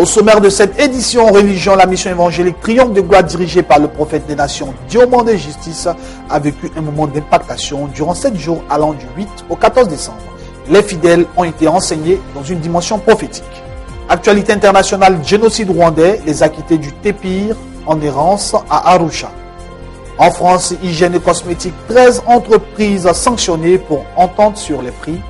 Au sommaire de cette édition Religion, la mission évangélique Triomphe de gloire dirigée par le prophète des nations Diomandé Justice a vécu un moment d'impactation durant 7 jours allant du 8 au 14 décembre. Les fidèles ont été enseignés dans une dimension prophétique. Actualité internationale, génocide rwandais, les acquittés du Tépire en errance à Arusha. En France, hygiène et cosmétique, 13 entreprises sanctionnées pour entente sur les prix.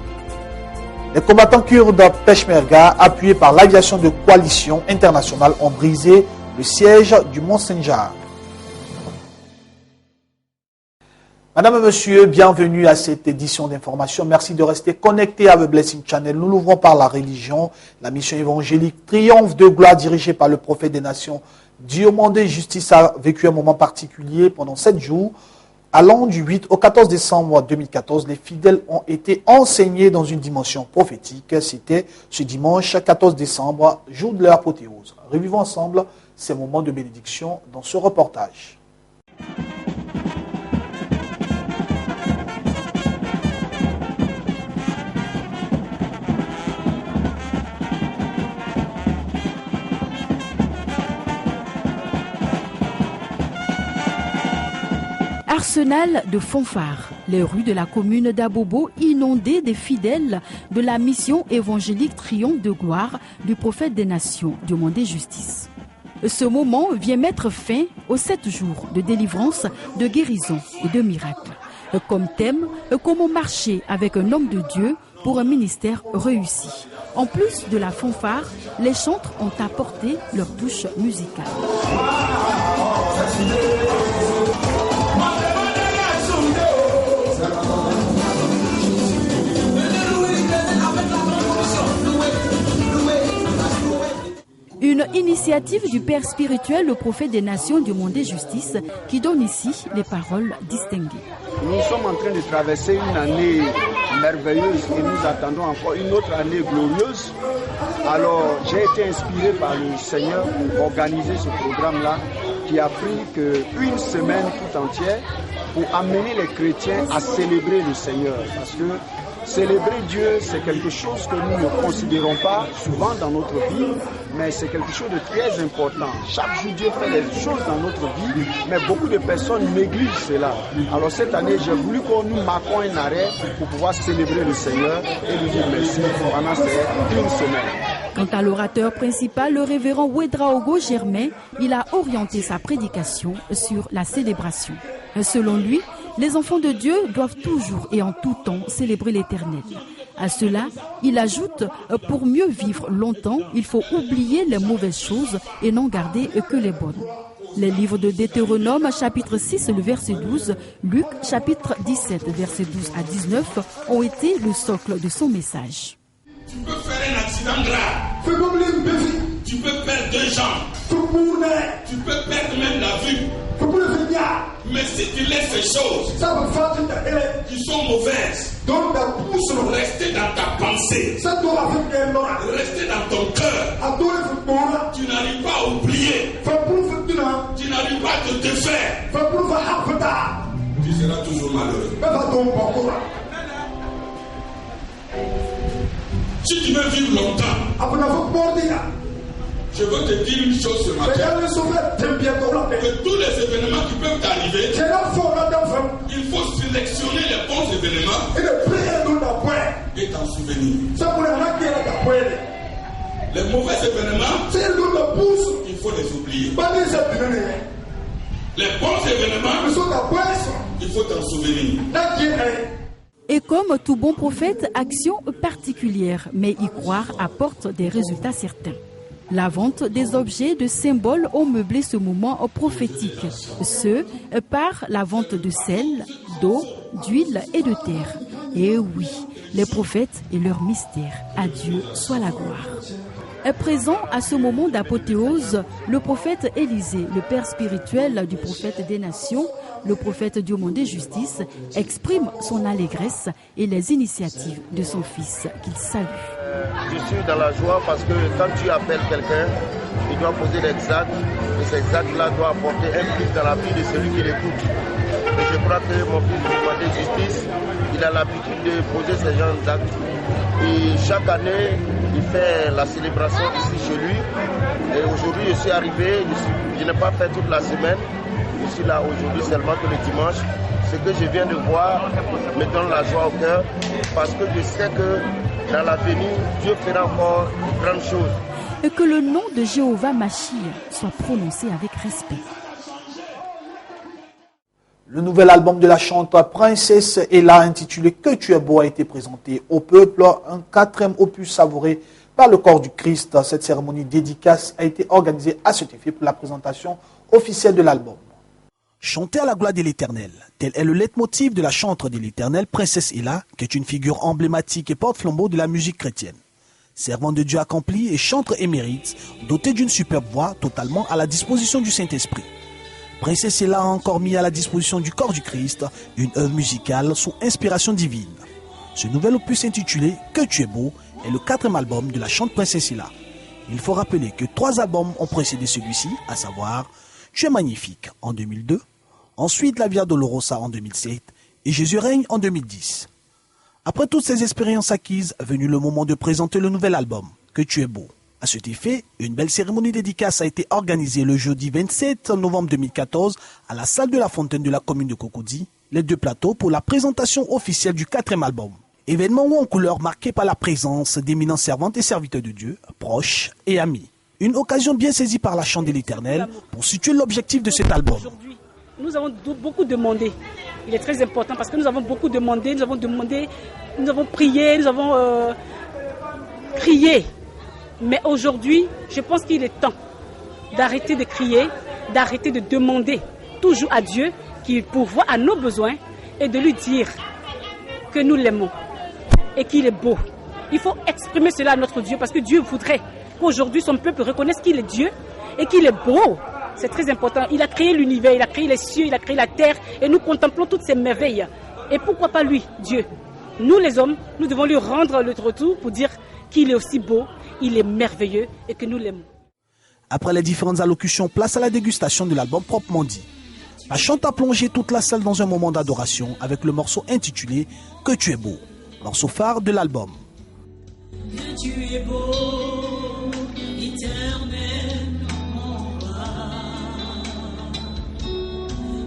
Les combattants kurdes Peshmerga, appuyés par l'aviation de coalition internationale, ont brisé le siège du Mont Sinjar. Madame et monsieur, bienvenue à cette édition d'information. Merci de rester connectés à The Blessing Channel. Nous l'ouvrons par la religion, la mission évangélique Triomphe de gloire dirigée par le prophète des nations. Diomandé Justice a vécu un moment particulier pendant 7 jours. Allant du 8 au 14 décembre 2014, les fidèles ont été enseignés dans une dimension prophétique. C'était ce dimanche 14 décembre, jour de leur apothéose. Revivons ensemble ces moments de bénédiction dans ce reportage. Arsenal de fanfares, les rues de la commune d'Abobo inondées des fidèles de la mission évangélique Triomphe de gloire du prophète des nations, Diomandé Justice. Ce moment vient mettre fin aux 7 jours de délivrance, de guérison et de miracles. Comme thème, comment marcher avec un homme de Dieu pour un ministère réussi. En plus de la fanfare, les chantres ont apporté leur touche musicale. Une initiative du Père spirituel, le prophète des nations Diomandé Justice, qui donne ici les paroles distinguées. Nous sommes en train de traverser une année merveilleuse et nous attendons encore une autre année glorieuse. Alors j'ai été inspiré par le Seigneur pour organiser ce programme-là qui a pris qu'une semaine tout entière pour amener les chrétiens à célébrer le Seigneur. Parce que célébrer Dieu, c'est quelque chose que nous ne considérons pas souvent dans notre vie, mais c'est quelque chose de très important. Chaque jour, Dieu fait des choses dans notre vie, mais beaucoup de personnes négligent cela. Alors cette année, j'ai voulu que nous marquions un arrêt pour pouvoir célébrer le Seigneur et lui dire merci pendant ces 1 semaine. Quant à l'orateur principal, le révérend Ouedraogo Germain, il a orienté sa prédication sur la célébration. Selon lui, les enfants de Dieu doivent toujours et en tout temps célébrer l'Éternel. À cela, il ajoute, pour mieux vivre longtemps, il faut oublier les mauvaises choses et n'en garder que les bonnes. Les livres de Deutéronome, chapitre 6, le verset 12, Luc, chapitre 17, verset 12 à 19, ont été le socle de son message. Tu peux faire un accident grave. Tu peux perdre 2 jambes. Tu peux perdre même la vue. Mais si tu laisses ces choses qui sont mauvaises, rester dans ta pensée, rester dans ton cœur, tu n'arrives pas à oublier, tu n'arrives pas à te défaire, tu seras toujours malheureux. Si tu veux vivre longtemps, je veux te dire une chose ce matin. Que tous les événements qui peuvent t'arriver, il faut sélectionner les bons événements et t'en souvenir. Les mauvais événements, il faut les oublier. Les bons événements, il faut t'en souvenir. Et comme tout bon prophète, action particulière, mais y croire apporte des résultats certains. La vente des objets de symboles ont meublé ce moment prophétique, ce par la vente de sel, d'eau, d'huile et de terre. Et oui, les prophètes et leur mystère, à Dieu soit la gloire. Présent à ce moment d'apothéose, le prophète Élisée, le père spirituel du prophète des nations, le prophète Diomandé Justice, exprime son allégresse et les initiatives de son fils qu'il salue. Je suis dans la joie parce que quand tu appelles quelqu'un, il doit poser l'exact et cet exact-là doit apporter un plus dans la vie de celui qui l'écoute. Et je crois que mon fils du demandé justice, il a l'habitude de poser ce genre d'actes. Et chaque année, il fait la célébration ici chez lui. Et aujourd'hui, je suis arrivé, je n'ai pas fait toute la semaine. Je suis là aujourd'hui seulement que le dimanche. Ce que je viens de voir me donne la joie au cœur parce que je sais que dans l'avenir, Dieu fera encore de grandes choses. Et que le nom de Jéhovah Mashiach soit prononcé avec respect. Le nouvel album de la chanteuse Princesse Ella intitulé « Que tu es beau » a été présenté au peuple, un 4e opus savouré par le corps du Christ. Cette cérémonie dédicace a été organisée à cet effet pour la présentation officielle de l'album. Chanter à la gloire de l'Éternel, tel est le leitmotiv de la chanteuse de l'Éternel, Princesse Ella, qui est une figure emblématique et porte-flambeau de la musique chrétienne. Servante de Dieu accompli et chantre émérite, dotée d'une superbe voix totalement à la disposition du Saint-Esprit. Princesse Ella a encore mis à la disposition du corps du Christ une œuvre musicale sous inspiration divine. Ce nouvel opus intitulé « Que tu es beau » est le 4e album de la chanteuse Princesse Ella. Il faut rappeler que 3 albums ont précédé celui-ci, à savoir « Tu es magnifique » en 2002, ensuite La Via Dolorosa en 2007 et Jésus règne en 2010. Après toutes ces expériences acquises, est venu le moment de présenter le nouvel album, Que tu es beau. À cet effet, une belle cérémonie dédicace a été organisée le jeudi 27 novembre 2014 à la salle de la Fontaine de la commune de Cocody, les 2 plateaux pour la présentation officielle du 4e album. Événement haut en couleur marqué par la présence d'éminents servantes et serviteurs de Dieu, proches et amis. Une occasion bien saisie par la chante de l'Éternel pour situer l'objectif de cet album. Aujourd'hui, nous avons beaucoup demandé. Il est très important parce que nous avons beaucoup demandé, nous avons prié, nous avons crié. Mais aujourd'hui, je pense qu'il est temps d'arrêter de crier, d'arrêter de demander toujours à Dieu qu'il pourvoie à nos besoins et de lui dire que nous l'aimons et qu'il est beau. Il faut exprimer cela à notre Dieu parce que Dieu voudrait qu'aujourd'hui son peuple reconnaisse qu'il est Dieu et qu'il est beau. C'est très important. Il a créé l'univers, il a créé les cieux, il a créé la terre et nous contemplons toutes ces merveilles. Et pourquoi pas lui, Dieu? Nous les hommes, nous devons lui rendre le retour pour dire qu'il est aussi beau, il est merveilleux et que nous l'aimons. Après les différentes allocutions, place à la dégustation de l'album proprement dit. La chante a plongé toute la salle dans un moment d'adoration avec le morceau intitulé « Que tu es beau », morceau phare de l'album. Que tu es beau, éternel en bas.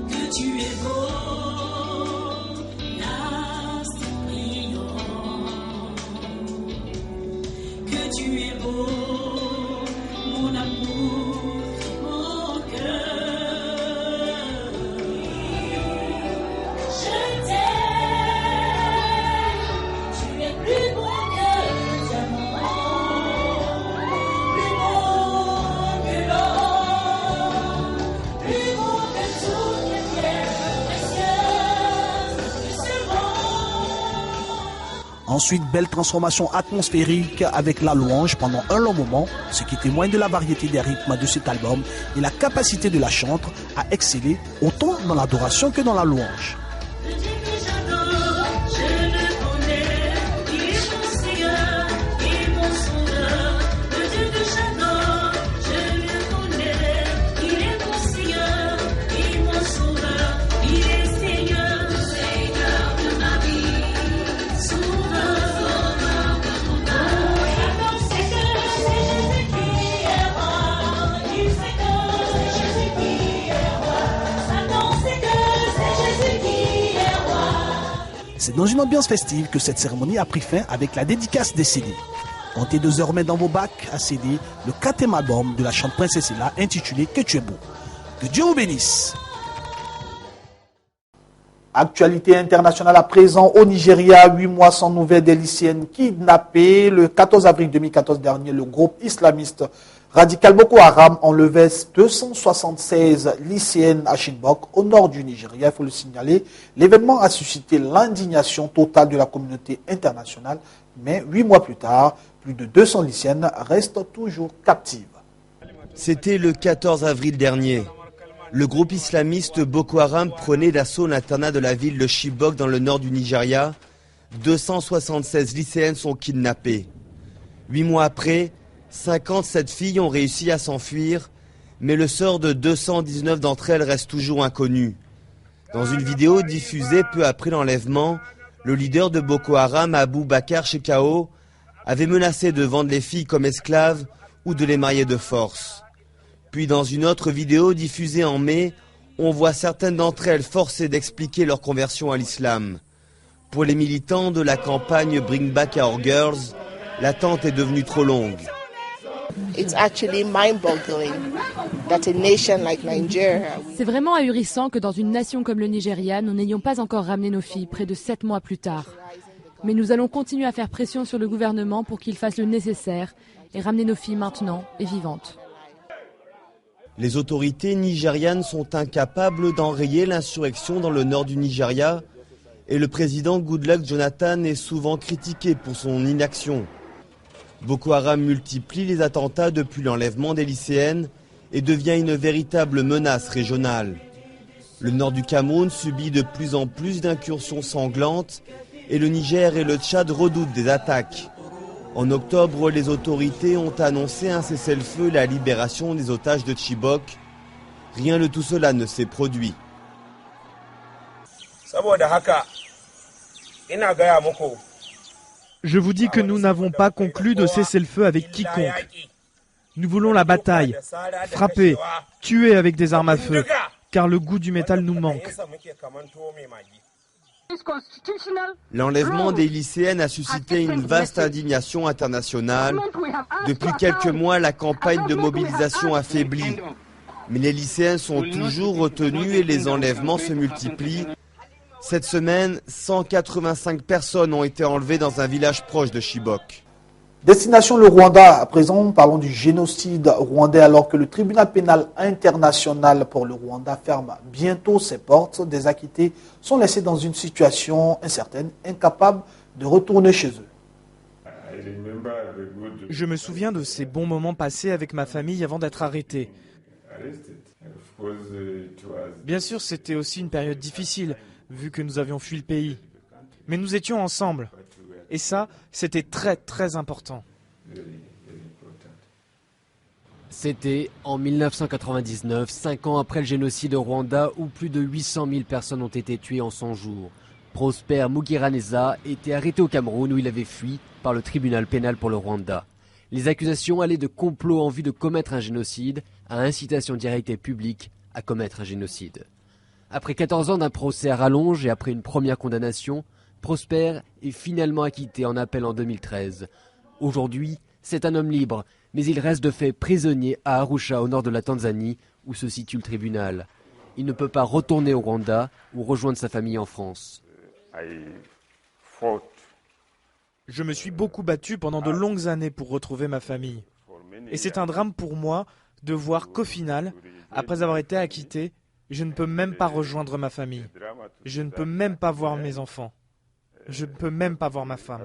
Que tu es beau, l'astre brillant. Que tu es beau, mon amour, mon cœur. Je t'aime, tu es plus beau que le diamant, plus beau que l'or, plus beau que toutes les pierres précieuses de ce monde. Ensuite, belle transformation atmosphérique avec la louange pendant un long moment, ce qui témoigne de la variété des rythmes de cet album et la capacité de la chanteuse à exceller autant dans l'adoration que dans la louange. Le Dieu que j'adore, je le connais, il est mon Seigneur et mon Sauveur. Le Dieu que j'adore, je le connais, il est mon Seigneur et mon Sauveur. Il est Seigneur, Seigneur de ma vie, Sauveur, Sauveur de mon âme. Maintenant c'est que c'est Jésus qui est roi, il sait que c'est Jésus qui est roi. Maintenant c'est que c'est Jésus qui est roi. C'est dans une ambiance festive que cette cérémonie a pris fin avec la dédicace des CD. Comptez désormais dans vos bacs à CD le 4e album de la chanteuse Princesse Ella intitulé « Que tu es beau ». Que Dieu vous bénisse. Actualité internationale à présent au Nigeria, 8 mois sans nouvelles des lycéennes kidnappées. Le 14 avril 2014 dernier, le groupe islamiste radical Boko Haram enlevait 276 lycéennes à Chibok, au nord du Nigeria. Il faut le signaler. L'événement a suscité l'indignation totale de la communauté internationale. Mais 8 mois plus tard, plus de 200 lycéennes restent toujours captives. C'était le 14 avril dernier. Le groupe islamiste Boko Haram prenait d'assaut l'internat de la ville de Chibok dans le nord du Nigeria. 276 lycéennes sont kidnappées. 8 mois après, 57 filles ont réussi à s'enfuir, mais le sort de 219 d'entre elles reste toujours inconnu. Dans une vidéo diffusée peu après l'enlèvement, le leader de Boko Haram, Abou Bakar Shekau, avait menacé de vendre les filles comme esclaves ou de les marier de force. Puis dans une autre vidéo diffusée en mai, on voit certaines d'entre elles forcées d'expliquer leur conversion à l'islam. Pour les militants de la campagne Bring Back Our Girls, l'attente est devenue trop longue. C'est vraiment ahurissant que dans une nation comme le Nigeria, nous n'ayons pas encore ramené nos filles près de 7 mois plus tard. Mais nous allons continuer à faire pression sur le gouvernement pour qu'il fasse le nécessaire et ramener nos filles maintenant et vivantes. Les autorités nigérianes sont incapables d'enrayer l'insurrection dans le nord du Nigeria et le président Goodluck Jonathan est souvent critiqué pour son inaction. Boko Haram multiplie les attentats depuis l'enlèvement des lycéennes et devient une véritable menace régionale. Le nord du Cameroun subit de plus en plus d'incursions sanglantes et le Niger et le Tchad redoutent des attaques. En octobre, les autorités ont annoncé un cessez-le-feu et la libération des otages de Chibok. Rien de tout cela ne s'est produit. Je vous dis que nous n'avons pas conclu de cessez-le-feu avec quiconque. Nous voulons la bataille, frapper, tuer avec des armes à feu, car le goût du métal nous manque. L'enlèvement des lycéennes a suscité une vaste indignation internationale. Depuis quelques mois, la campagne de mobilisation affaiblit. Mais les lycéens sont toujours retenus et les enlèvements se multiplient. Cette semaine, 185 personnes ont été enlevées dans un village proche de Chibok. Destination le Rwanda. À présent, parlons du génocide rwandais alors que le tribunal pénal international pour le Rwanda ferme bientôt ses portes. Des acquittés sont laissés dans une situation incertaine, incapables de retourner chez eux. Je me souviens de ces bons moments passés avec ma famille avant d'être arrêté. Bien sûr, c'était aussi une période difficile, vu que nous avions fui le pays. Mais nous étions ensemble. Et ça, c'était très, très important. C'était en 1999, 5 ans après le génocide au Rwanda, où plus de 800 000 personnes ont été tuées en 100 jours. Prosper Mugiraneza était arrêté au Cameroun, où il avait fui par le tribunal pénal pour le Rwanda. Les accusations allaient de complot en vue de commettre un génocide à incitation directe et publique à commettre un génocide. Après 14 ans d'un procès à rallonge et après une première condamnation, Prosper est finalement acquitté en appel en 2013. Aujourd'hui, c'est un homme libre, mais il reste de fait prisonnier à Arusha, au nord de la Tanzanie, où se situe le tribunal. Il ne peut pas retourner au Rwanda ou rejoindre sa famille en France. Je me suis beaucoup battu pendant de longues années pour retrouver ma famille. Et c'est un drame pour moi de voir qu'au final, après avoir été acquitté, je ne peux même pas rejoindre ma famille. Je ne peux même pas voir mes enfants. Je ne peux même pas voir ma femme.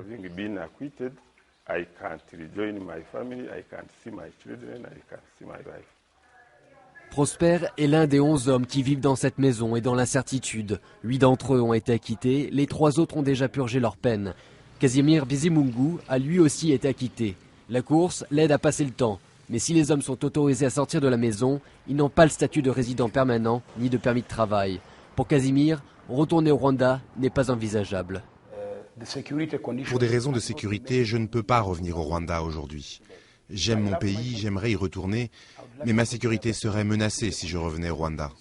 Prosper est l'un des 11 hommes qui vivent dans cette maison et dans l'incertitude. 8 d'entre eux ont été acquittés, les 3 autres ont déjà purgé leur peine. Casimir Bizimungu a lui aussi été acquitté. La course l'aide à passer le temps. Mais si les hommes sont autorisés à sortir de la maison, ils n'ont pas le statut de résident permanent ni de permis de travail. Pour Casimir, retourner au Rwanda n'est pas envisageable. Pour des raisons de sécurité, je ne peux pas revenir au Rwanda aujourd'hui. J'aime mon pays, j'aimerais y retourner, mais ma sécurité serait menacée si je revenais au Rwanda.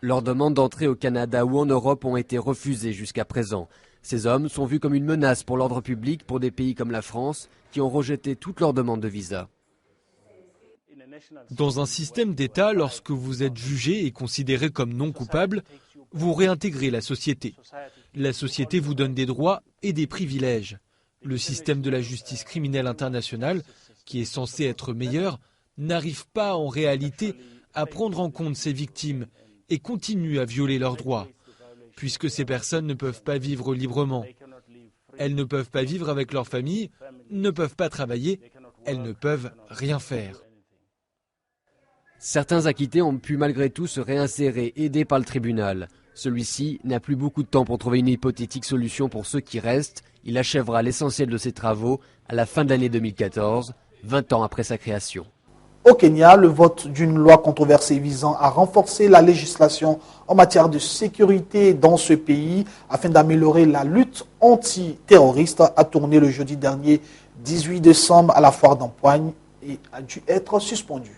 Leurs demandes d'entrée au Canada ou en Europe ont été refusées jusqu'à présent. Ces hommes sont vus comme une menace pour l'ordre public pour des pays comme la France qui ont rejeté toutes leurs demandes de visa. Dans un système d'État, lorsque vous êtes jugé et considéré comme non coupable, vous réintégrez la société. La société vous donne des droits et des privilèges. Le système de la justice criminelle internationale, qui est censé être meilleur, n'arrive pas en réalité à prendre en compte ces victimes et continue à violer leurs droits, puisque ces personnes ne peuvent pas vivre librement. Elles ne peuvent pas vivre avec leur famille, ne peuvent pas travailler, elles ne peuvent rien faire. Certains acquittés ont pu malgré tout se réinsérer, aidés par le tribunal. Celui-ci n'a plus beaucoup de temps pour trouver une hypothétique solution pour ceux qui restent. Il achèvera l'essentiel de ses travaux à la fin de l'année 2014, 20 ans après sa création. Au Kenya, le vote d'une loi controversée visant à renforcer la législation en matière de sécurité dans ce pays afin d'améliorer la lutte antiterroriste a tourné le jeudi dernier 18 décembre à la foire d'Empoigne et a dû être suspendu.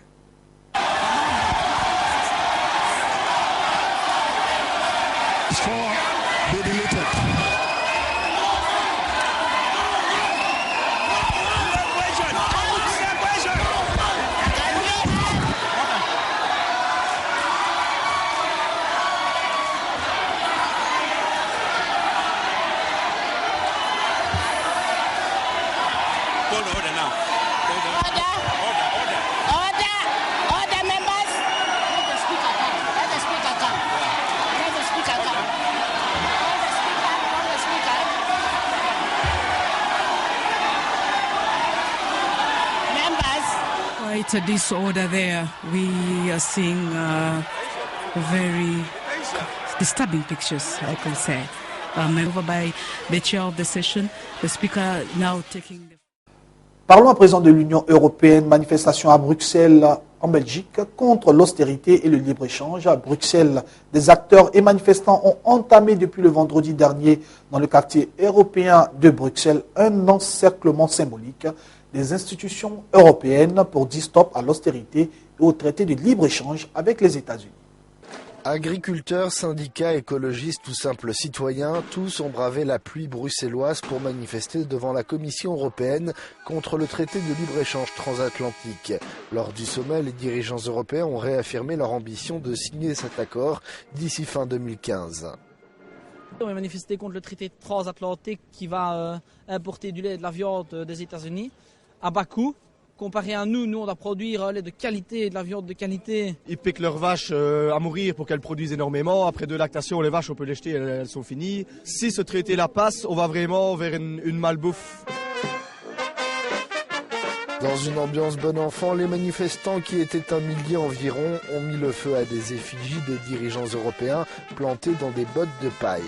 It's a disorder there. We are seeing very disturbing pictures, I could say. Over by the chair of the session, the speaker now taking the... Parlons à présent de l'Union européenne. Manifestation à Bruxelles, en Belgique, contre l'austérité et le libre-échange. À Bruxelles, des acteurs et manifestants ont entamé depuis le vendredi dernier dans le quartier européen de Bruxelles un encerclement symbolique des institutions européennes pour dire stop à l'austérité et au traité de libre-échange avec les États-Unis. Agriculteurs, syndicats, écologistes ou simples citoyens, tous ont bravé la pluie bruxelloise pour manifester devant la Commission européenne contre le traité de libre-échange transatlantique. Lors du sommet, les dirigeants européens ont réaffirmé leur ambition de signer cet accord d'ici fin 2015. On va manifester contre le traité transatlantique qui va importer du lait et de la viande des États-Unis à bas coût. Comparé à nous, on doit produire lait de qualité et de la viande de qualité. Ils piquent leurs vaches à mourir pour qu'elles produisent énormément. Après de lactation, les vaches, on peut les jeter, elles sont finies. Si ce traité-là passe, on va vraiment vers une malbouffe. Dans une ambiance bon enfant, les manifestants, qui étaient 1 millier environ, ont mis le feu à des effigies des dirigeants européens plantées dans des bottes de paille.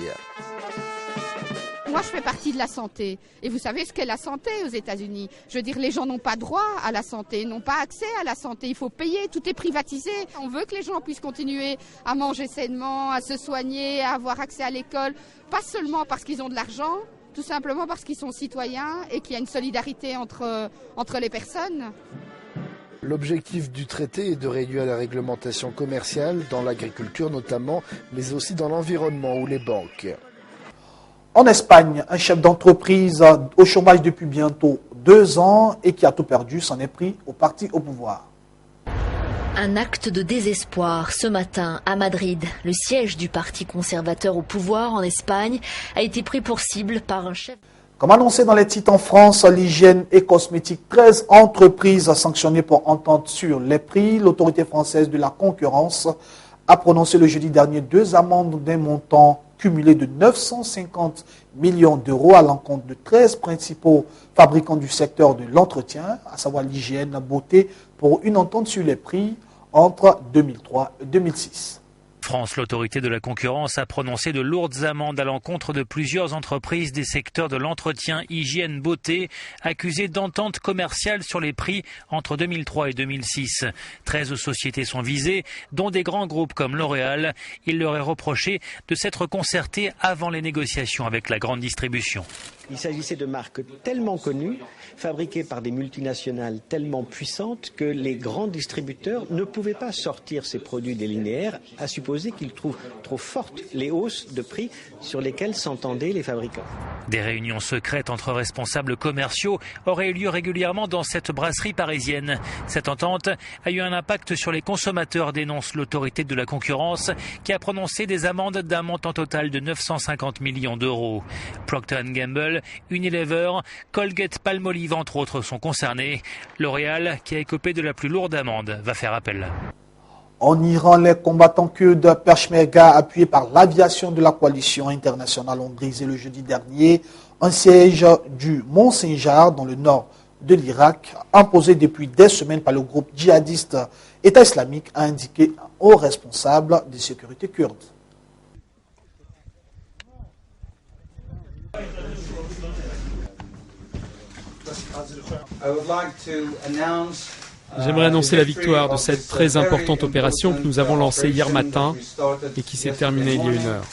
Moi, je fais partie de la santé. Et vous savez ce qu'est la santé aux États-Unis. Je veux dire, les gens n'ont pas droit à la santé, n'ont pas accès à la santé. Il faut payer, tout est privatisé. On veut que les gens puissent continuer à manger sainement, à se soigner, à avoir accès à l'école. Pas seulement parce qu'ils ont de l'argent, tout simplement parce qu'ils sont citoyens et qu'il y a une solidarité entre les personnes. L'objectif du traité est de réduire la réglementation commerciale, dans l'agriculture notamment, mais aussi dans l'environnement ou les banques. En Espagne, un chef d'entreprise au chômage depuis bientôt 2 ans et qui a tout perdu s'en est pris au parti au pouvoir. Un acte de désespoir ce matin à Madrid. Le siège du parti conservateur au pouvoir en Espagne a été pris pour cible par un chef. Comme annoncé dans les titres en France, l'hygiène et cosmétique, 13 entreprises sanctionnées pour entente sur les prix. L'autorité française de la concurrence a prononcé le jeudi dernier 2 amendes d'un montant cumulé de 950 millions d'euros à l'encontre de 13 principaux fabricants du secteur de l'entretien, à savoir l'hygiène, la beauté, pour une entente sur les prix entre 2003 et 2006. France, l'autorité de la concurrence a prononcé de lourdes amendes à l'encontre de plusieurs entreprises des secteurs de l'entretien, hygiène, beauté, accusées d'entente commerciale sur les prix entre 2003 et 2006. 13 sociétés sont visées, dont des grands groupes comme L'Oréal. Il leur est reproché de s'être concertés avant les négociations avec la grande distribution. Il s'agissait de marques tellement connues, fabriquées par des multinationales tellement puissantes que les grands distributeurs ne pouvaient pas sortir ces produits des linéaires, à supposer qu'ils trouvent trop fortes les hausses de prix sur lesquelles s'entendaient les fabricants. Des réunions secrètes entre responsables commerciaux auraient eu lieu régulièrement dans cette brasserie parisienne. Cette entente a eu un impact sur les consommateurs, dénonce l'autorité de la concurrence, qui a prononcé des amendes d'un montant total de 950 millions d'euros. Procter & Gamble, Unilever, Colgate-Palmolive entre autres sont concernés. L'Oréal, qui a écopé de la plus lourde amende, va faire appel. En Iran, les combattants kurdes Peshmerga, appuyés par l'aviation de la coalition internationale, ont brisé le jeudi dernier un siège du Mont Sinjar dans le nord de l'Irak, imposé depuis des semaines par le groupe djihadiste État islamique, a indiqué aux responsables de sécurité kurdes. I would like to announce J'aimerais annoncer la victoire de cette très importante opération que nous avons lancée hier matin et qui s'est terminée il y a 1 heure.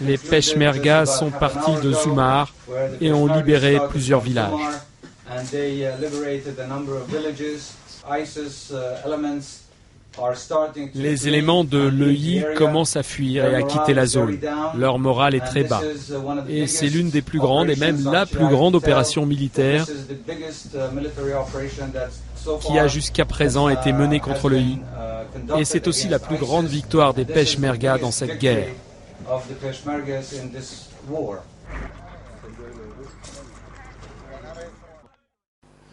Les Peshmerga sont partis de Zoumar et ont libéré plusieurs villages. Les éléments de l'EI commencent à fuir et à quitter la zone. Leur morale est très bas. Et c'est l'une des plus grandes et même la plus grande opération militaire qui a jusqu'à présent été menée contre l'EI. Et c'est aussi la plus grande victoire des Peshmerga dans cette guerre.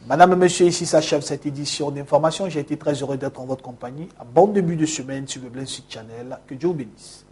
Madame, Monsieur, ici s'achève cette édition d'information. J'ai été très heureux d'être en votre compagnie. Bon début de semaine sur le Blend Sud Channel. Que Dieu vous bénisse.